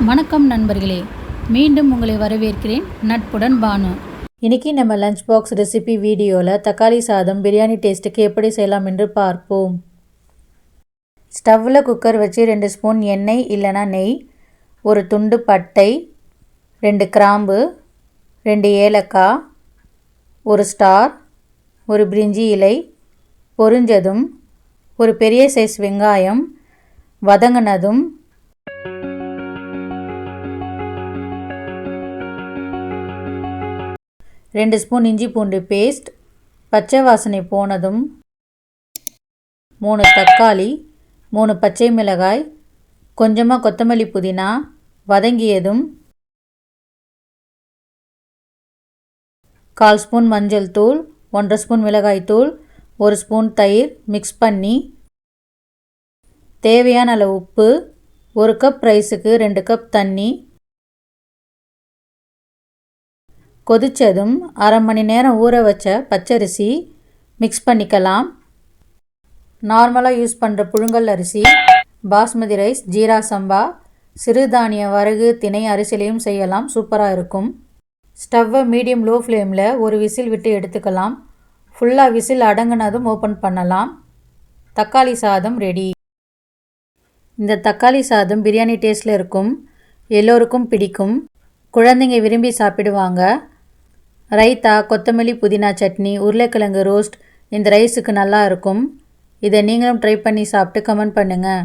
வணக்கம் நண்பர்களே, மீண்டும் உங்களை வரவேற்கிறேன். நட்புடன் பானு. இன்றைக்கி நம்ம லஞ்ச் பாக்ஸ் ரெசிபி வீடியோவில் தக்காளி சாதம் பிரியாணி டேஸ்ட்டுக்கு எப்படி செய்யலாம் என்று பார்ப்போம். ஸ்டவ்வில் குக்கர் வச்சு 2 ஸ்பூன் எண்ணெய் இல்லைனா நெய், ஒரு துண்டு பட்டை, 2 கிராம்பு, 2 ஏலக்காய், ஒரு ஸ்டார், ஒரு பிரிஞ்சி இலை பொரிஞ்சதும் ஒரு பெரிய சைஸ் வெங்காயம் வதங்கினதும் 2 ஸ்பூன் இஞ்சி பூண்டு பேஸ்ட் பச்சை வாசனை போனதும் 3 தக்காளி, 3 பச்சை மிளகாய், கொஞ்சமாக கொத்தமல்லி புதினா வதங்கியதும் 1/4 ஸ்பூன் மஞ்சள் தூள், 1/2 ஸ்பூன் மிளகாய் தூள், 1 ஸ்பூன் தயிர் மிக்ஸ் பண்ணி தேவையான அளவு உப்பு, 1 கப் ரைஸுக்கு 2 கப் தண்ணி, கொதித்ததும் அரை மணி நேரம் ஊற வச்ச பச்சரிசி மிக்ஸ் பண்ணிக்கலாம். நார்மலாக யூஸ் பண்ணுற புழுங்கல் அரிசி, பாஸ்மதி ரைஸ், ஜீரா சம்பா, சிறுதானிய வரகு திணை அரிசிலையும் செய்யலாம், சூப்பராக இருக்கும். ஸ்டவ்வை மீடியம் லோ ஃப்ளேமில் ஒரு விசில் விட்டு எடுத்துக்கலாம். ஃபுல்லாக விசில் அடங்கினதும் ஓப்பன் பண்ணலாம். தக்காளி சாதம் ரெடி. இந்த தக்காளி சாதம் பிரியாணி டேஸ்ட்டில் இருக்கும், எல்லோருக்கும் பிடிக்கும், குழந்தைங்க விரும்பி சாப்பிடுவாங்க. ரைத்தா, கொத்தமல்லி புதினா சட்னி, உருளைக்கிழங்கு ரோஸ்ட் இந்த ரைஸுக்கு நல்லா இருக்கும். இதை நீங்களும் ட்ரை பண்ணி சாப்பிட்டு கமெண்ட் பண்ணுங்கள்.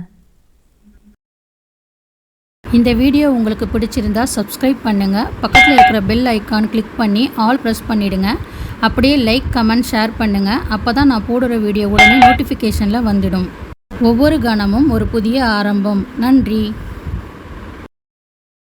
இந்த வீடியோ உங்களுக்கு பிடிச்சிருந்தா சப்ஸ்கிரைப் பண்ணுங்கள். பக்கத்தில் இருக்கிற பெல் ஐக்கான் கிளிக் பண்ணி ஆல் ப்ரெஸ் பண்ணிவிடுங்க. அப்படியே லைக், கமெண்ட், ஷேர் பண்ணுங்கள். அப்போ தான் நான் போடுற வீடியோ உடனே நோட்டிஃபிகேஷனில் வந்துடும். ஒவ்வொரு கணமும் ஒரு புதிய ஆரம்பம். நன்றி.